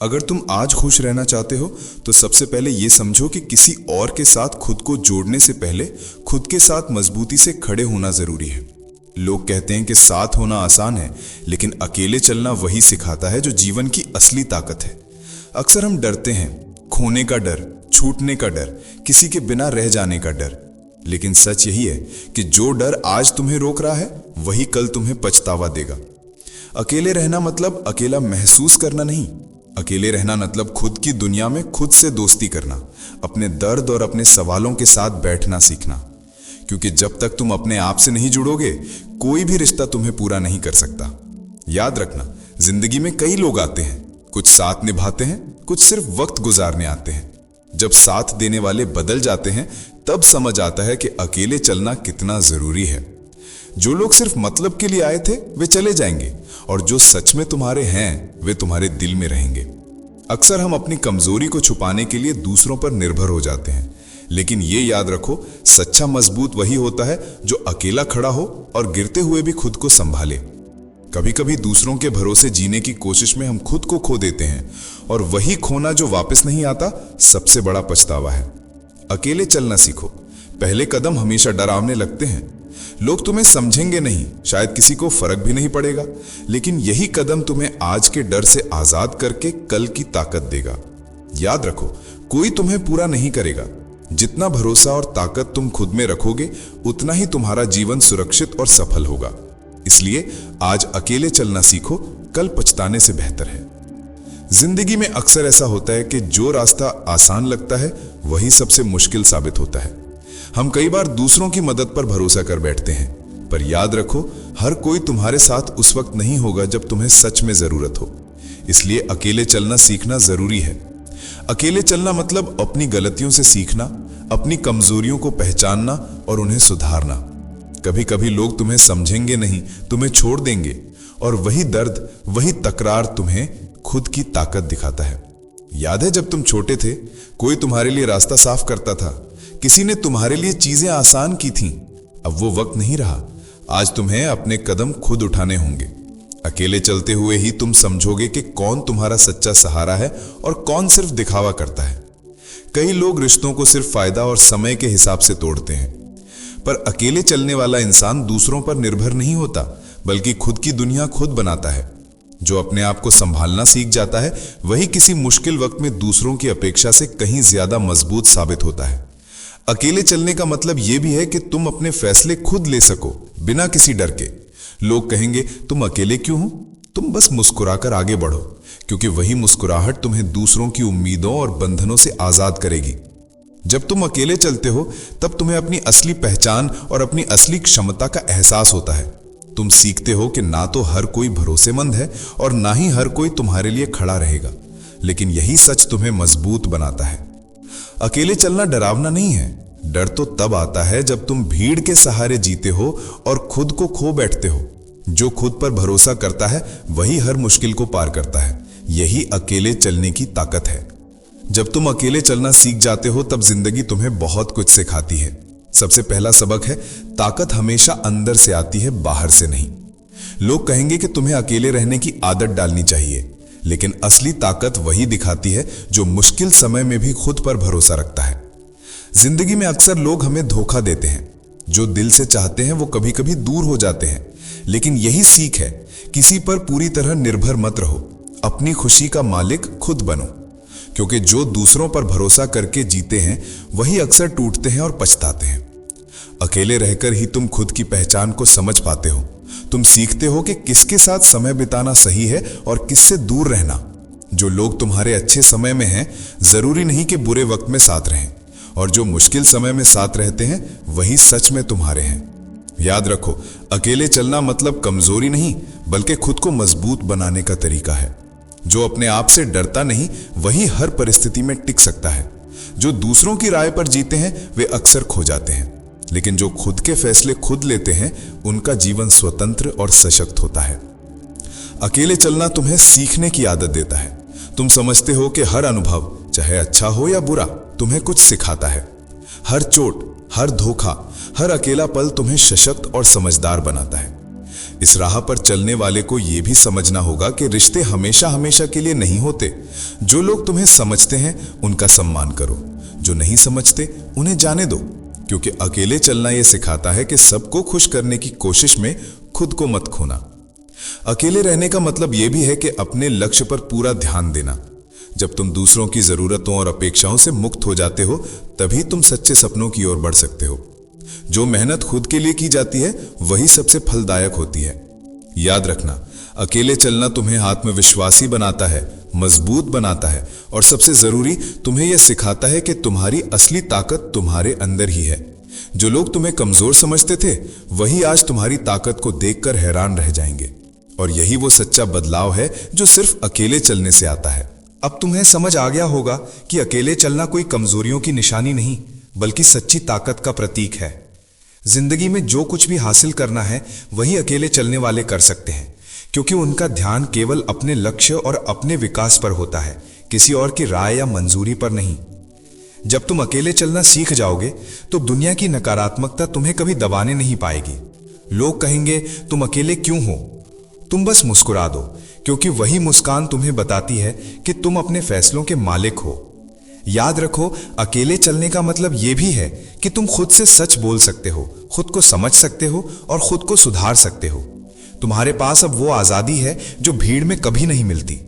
अगर तुम आज खुश रहना चाहते हो तो सबसे पहले ये समझो कि किसी और के साथ खुद को जोड़ने से पहले खुद के साथ मजबूती से खड़े होना जरूरी है। लोग कहते हैं कि साथ होना आसान है, लेकिन अकेले चलना वही सिखाता है जो जीवन की असली ताकत है। अक्सर हम डरते हैं, खोने का डर, छूटने का डर, किसी के बिना रह जाने का डर। लेकिन सच यही है कि जो डर आज तुम्हें रोक रहा है वही कल तुम्हें पछतावा देगा। अकेले रहना मतलब अकेला महसूस करना नहीं। अकेले रहना मतलब खुद की दुनिया में खुद से दोस्ती करना, अपने दर्द और अपने सवालों के साथ बैठना सीखना। क्योंकि जब तक तुम अपने आप से नहीं जुड़ोगे, कोई भी रिश्ता तुम्हें पूरा नहीं कर सकता। याद रखना, जिंदगी में कई लोग आते हैं, कुछ साथ निभाते हैं, कुछ सिर्फ वक्त गुजारने आते हैं। जब साथ देने वाले बदल जाते हैं तब समझ आता है कि अकेले चलना कितना जरूरी है। जो लोग सिर्फ मतलब के लिए आए थे वे चले जाएंगे, और जो सच में तुम्हारे हैं वे तुम्हारे दिल में रहेंगे। अक्सर हम अपनी कमजोरी को छुपाने के लिए दूसरों पर निर्भर हो जाते हैं, लेकिन ये याद रखो, सच्चा मजबूत वही होता है जो अकेला खड़ा हो और गिरते हुए भी खुद को संभाले। कभी कभी दूसरों के भरोसे जीने की कोशिश में हम खुद को खो देते हैं, और वही खोना जो वापस नहीं आता सबसे बड़ा पछतावा है। अकेले चलना सीखो। पहले कदम हमेशा डरावने लगते हैं। लोग तुम्हें समझेंगे नहीं, शायद किसी को फर्क भी नहीं पड़ेगा, लेकिन यही कदम तुम्हें आज के डर से आजाद करके कल की ताकत देगा। याद रखो, कोई तुम्हें पूरा नहीं करेगा। जितना भरोसा और ताकत तुम खुद में रखोगे, उतना ही तुम्हारा जीवन सुरक्षित और सफल होगा। इसलिए आज अकेले चलना सीखो, कल पछताने से बेहतर है। जिंदगी में अक्सर ऐसा होता है कि जो रास्ता आसान लगता है वही सबसे मुश्किल साबित होता है। हम कई बार दूसरों की मदद पर भरोसा कर बैठते हैं, पर याद रखो, हर कोई तुम्हारे साथ उस वक्त नहीं होगा जब तुम्हें सच में जरूरत हो। इसलिए अकेले चलना सीखना जरूरी है। अकेले चलना मतलब अपनी गलतियों से सीखना, अपनी कमजोरियों को पहचानना और उन्हें सुधारना। कभी कभी लोग तुम्हें समझेंगे नहीं, तुम्हें छोड़ देंगे, और वही दर्द, वही तकरार तुम्हें खुद की ताकत दिखाता है। याद है जब तुम छोटे थे, कोई तुम्हारे लिए रास्ता साफ करता था, किसी ने तुम्हारे लिए चीजें आसान की थीं। अब वो वक्त नहीं रहा। आज तुम्हें अपने कदम खुद उठाने होंगे। अकेले चलते हुए ही तुम समझोगे कि कौन तुम्हारा सच्चा सहारा है और कौन सिर्फ दिखावा करता है। कई लोग रिश्तों को सिर्फ फायदा और समय के हिसाब से तोड़ते हैं, पर अकेले चलने वाला इंसान दूसरों पर निर्भर नहीं होता, बल्कि खुद की दुनिया खुद बनाता है। जो अपने आप को संभालना सीख जाता है वही किसी मुश्किल वक्त में दूसरों की अपेक्षा से कहीं ज्यादा मजबूत साबित होता है। अकेले चलने का मतलब यह भी है कि तुम अपने फैसले खुद ले सको, बिना किसी डर के। लोग कहेंगे तुम अकेले क्यों हो, तुम बस मुस्कुराकर आगे बढ़ो, क्योंकि वही मुस्कुराहट तुम्हें दूसरों की उम्मीदों और बंधनों से आजाद करेगी। जब तुम अकेले चलते हो तब तुम्हें अपनी असली पहचान और अपनी असली क्षमता का एहसास होता है। तुम सीखते हो कि ना तो हर कोई भरोसेमंद है और ना ही हर कोई तुम्हारे लिए खड़ा रहेगा, लेकिन यही सच तुम्हें मजबूत बनाता है। अकेले चलना डरावना नहीं है। डर तो तब आता है जब तुम भीड़ के सहारे जीते हो और खुद को खो बैठते हो। जो खुद पर भरोसा करता है वही हर मुश्किल को पार करता है। यही अकेले चलने की ताकत है। जब तुम अकेले चलना सीख जाते हो तब जिंदगी तुम्हें बहुत कुछ सिखाती है। सबसे पहला सबक है, ताकत हमेशा अंदर से आती है, बाहर से नहीं। लोग कहेंगे कि तुम्हें अकेले रहने की आदत डालनी चाहिए, लेकिन असली ताकत वही दिखाती है जो मुश्किल समय में भी खुद पर भरोसा रखता है। जिंदगी में अक्सर लोग हमें धोखा देते हैं। जो दिल से चाहते हैं वो कभी कभी दूर हो जाते हैं, लेकिन यही सीख है, किसी पर पूरी तरह निर्भर मत रहो। अपनी खुशी का मालिक खुद बनो, क्योंकि जो दूसरों पर भरोसा करके जीते हैं वही अक्सर टूटते हैं और पछताते हैं। अकेले रहकर ही तुम खुद की पहचान को समझ पाते हो। तुम सीखते हो कि किसके साथ समय बिताना सही है और किससे दूर रहना। जो लोग तुम्हारे अच्छे समय में हैं, जरूरी नहीं कि बुरे वक्त में साथ रहें, और जो मुश्किल समय में साथ रहते हैं वही सच में तुम्हारे हैं। याद रखो, अकेले चलना मतलब कमजोरी नहीं, बल्कि खुद को मजबूत बनाने का तरीका है। जो अपने आप से डरता नहीं वही हर परिस्थिति में टिक सकता है। जो दूसरों की राय पर जीते हैं वे अक्सर खो जाते हैं, लेकिन जो खुद के फैसले खुद लेते हैं उनका जीवन स्वतंत्र और सशक्त होता है। अकेले चलना तुम्हें सीखने की आदत देता है। तुम समझते हो कि हर अनुभव, चाहे अच्छा हो या बुरा, तुम्हें कुछ सिखाता है। हर चोट, हर धोखा, हर अकेला पल तुम्हें सशक्त और समझदार बनाता है। इस राह पर चलने वाले को यह भी समझना होगा कि रिश्ते हमेशा हमेशा के लिए नहीं होते। जो लोग तुम्हें समझते हैं उनका सम्मान करो, जो नहीं समझते उन्हें जाने दो, क्योंकि अकेले चलना यह सिखाता है कि सबको खुश करने की कोशिश में खुद को मत खोना। अकेले रहने का मतलब यह भी है कि अपने लक्ष्य पर पूरा ध्यान देना। जब तुम दूसरों की जरूरतों और अपेक्षाओं से मुक्त हो जाते हो, तभी तुम सच्चे सपनों की ओर बढ़ सकते हो। जो मेहनत खुद के लिए की जाती है वही सबसे फलदायक होती है। याद रखना, अकेले चलना तुम्हें आत्मविश्वासी बनाता है, मजबूत बनाता है और सबसे जरूरी तुम्हें यह सिखाता है कि तुम्हारी असली ताकत तुम्हारे अंदर ही है। जो लोग तुम्हें कमजोर समझते थे वही आज तुम्हारी ताकत को देखकर हैरान रह जाएंगे। और यही वो सच्चा बदलाव है जो सिर्फ अकेले चलने से आता है। अब तुम्हें समझ आ गया होगा कि अकेले चलना कोई कमजोरियों की निशानी नहीं, बल्कि सच्ची ताकत का प्रतीक है। जिंदगी में जो कुछ भी हासिल करना है वही अकेले चलने वाले कर सकते हैं, क्योंकि उनका ध्यान केवल अपने लक्ष्य और अपने विकास पर होता है, किसी और की राय या मंजूरी पर नहीं। जब तुम अकेले चलना सीख जाओगे तो दुनिया की नकारात्मकता तुम्हें कभी दबाने नहीं पाएगी। लोग कहेंगे तुम अकेले क्यों हो, तुम बस मुस्कुरा दो, क्योंकि वही मुस्कान तुम्हें बताती है कि तुम अपने फैसलों के मालिक हो। याद रखो, अकेले चलने का मतलब यह भी है कि तुम खुद से सच बोल सकते हो, खुद को समझ सकते हो और खुद को सुधार सकते हो। तुम्हारे पास अब वो आजादी है जो भीड़ में कभी नहीं मिलती।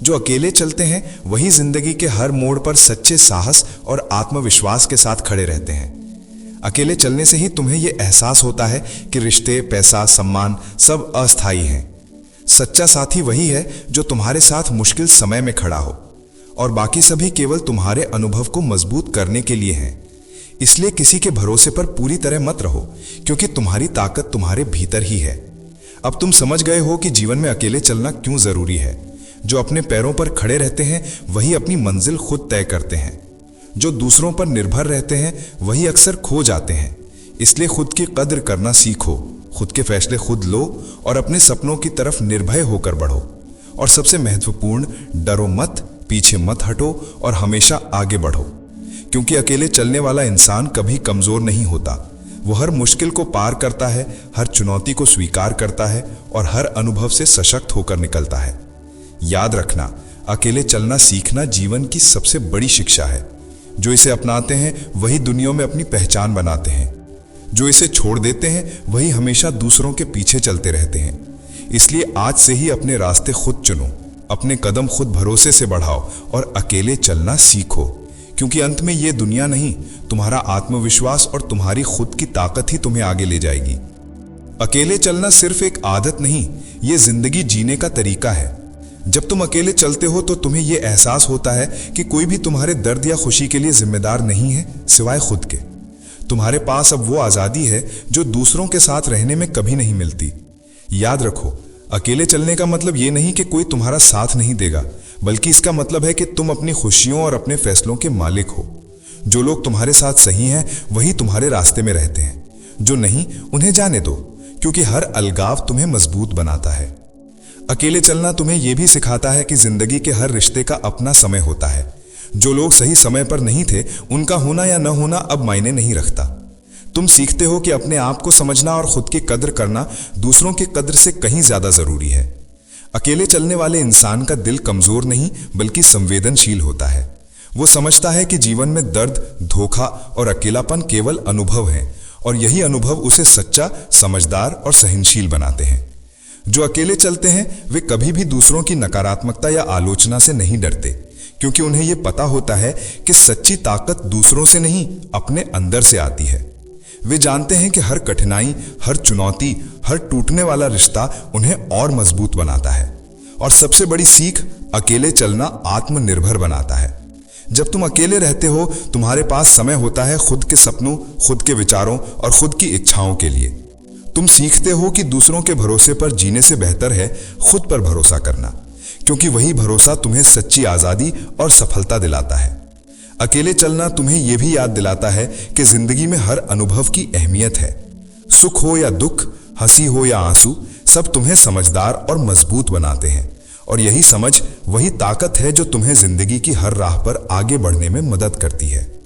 जो अकेले चलते हैं वही जिंदगी के हर मोड़ पर सच्चे साहस और आत्मविश्वास के साथ खड़े रहते हैं। अकेले चलने से ही तुम्हें यह एहसास होता है कि रिश्ते, पैसा, सम्मान सब अस्थायी हैं। सच्चा साथी वही है जो तुम्हारे साथ मुश्किल समय में खड़ा हो, और बाकी सभी केवल तुम्हारे अनुभव को मजबूत करने के लिए हैं। इसलिए किसी के भरोसे पर पूरी तरह मत रहो, क्योंकि तुम्हारी ताकत तुम्हारे भीतर ही है। अब तुम समझ गए हो कि जीवन में अकेले चलना क्यों जरूरी है। जो अपने पैरों पर खड़े रहते हैं वही अपनी मंजिल खुद तय करते हैं। जो दूसरों पर निर्भर रहते हैं वही अक्सर खो जाते हैं। इसलिए खुद की कद्र करना सीखो, खुद के फैसले खुद लो और अपने सपनों की तरफ निर्भय होकर बढ़ो। और सबसे महत्वपूर्ण, डरो मत, पीछे मत हटो और हमेशा आगे बढ़ो, क्योंकि अकेले चलने वाला इंसान कभी कमजोर नहीं होता। वो हर मुश्किल को पार करता है, हर चुनौती को स्वीकार करता है और हर अनुभव से सशक्त होकर निकलता है। याद रखना, अकेले चलना सीखना जीवन की सबसे बड़ी शिक्षा है। जो इसे अपनाते हैं वही दुनिया में अपनी पहचान बनाते हैं। जो इसे छोड़ देते हैं वही हमेशा दूसरों के पीछे चलते रहते हैं। इसलिए आज से ही अपने रास्ते खुद चुनो, अपने कदम खुद भरोसे से बढ़ाओ और अकेले चलना सीखो, क्योंकि अंत में यह दुनिया नहीं, तुम्हारा आत्मविश्वास और तुम्हारी खुद की ताकत ही तुम्हें आगे ले जाएगी। अकेले चलना सिर्फ एक आदत नहीं, यह जिंदगी जीने का तरीका है। जब तुम अकेले चलते हो तो तुम्हें यह एहसास होता है कि कोई भी तुम्हारे दर्द या खुशी के लिए जिम्मेदार नहीं है सिवाय खुद के। तुम्हारे पास अब वो आजादी है जो दूसरों के साथ रहने में कभी नहीं मिलती। याद रखो, अकेले चलने का मतलब ये नहीं कि कोई तुम्हारा साथ नहीं देगा, बल्कि इसका मतलब है कि तुम अपनी खुशियों और अपने फैसलों के मालिक हो। जो लोग तुम्हारे साथ सही हैं वही तुम्हारे रास्ते में रहते हैं, जो नहीं उन्हें जाने दो, क्योंकि हर अलगाव तुम्हें मजबूत बनाता है। अकेले चलना तुम्हें यह भी सिखाता है कि जिंदगी के हर रिश्ते का अपना समय होता है। जो लोग सही समय पर नहीं थे उनका होना या न होना अब मायने नहीं रखता। तुम सीखते हो कि अपने आप को समझना और खुद की कद्र करना दूसरों की कद्र से कहीं ज्यादा जरूरी है। अकेले चलने वाले इंसान का दिल कमजोर नहीं बल्कि संवेदनशील होता है। वो समझता है कि जीवन में दर्द, धोखा और अकेलापन केवल अनुभव है, और यही अनुभव उसे सच्चा, समझदार और सहनशील बनाते हैं। जो अकेले चलते हैं वे कभी भी दूसरों की नकारात्मकता या आलोचना से नहीं डरते, क्योंकि उन्हें यह पता होता है कि सच्ची ताकत दूसरों से नहीं अपने अंदर से आती है। वे जानते हैं कि हर कठिनाई, हर चुनौती, हर टूटने वाला रिश्ता उन्हें और मजबूत बनाता है। और सबसे बड़ी सीख, अकेले चलना आत्मनिर्भर बनाता है। जब तुम अकेले रहते हो तुम्हारे पास समय होता है खुद के सपनों, खुद के विचारों और खुद की इच्छाओं के लिए। तुम सीखते हो कि दूसरों के भरोसे पर जीने से बेहतर है खुद पर भरोसा करना, क्योंकि वही भरोसा तुम्हें सच्ची आजादी और सफलता दिलाता है। अकेले चलना तुम्हें यह भी याद दिलाता है कि जिंदगी में हर अनुभव की अहमियत है। सुख हो या दुख, हंसी हो या आंसू, सब तुम्हें समझदार और मजबूत बनाते हैं। और यही समझ, वही ताकत है जो तुम्हें जिंदगी की हर राह पर आगे बढ़ने में मदद करती है।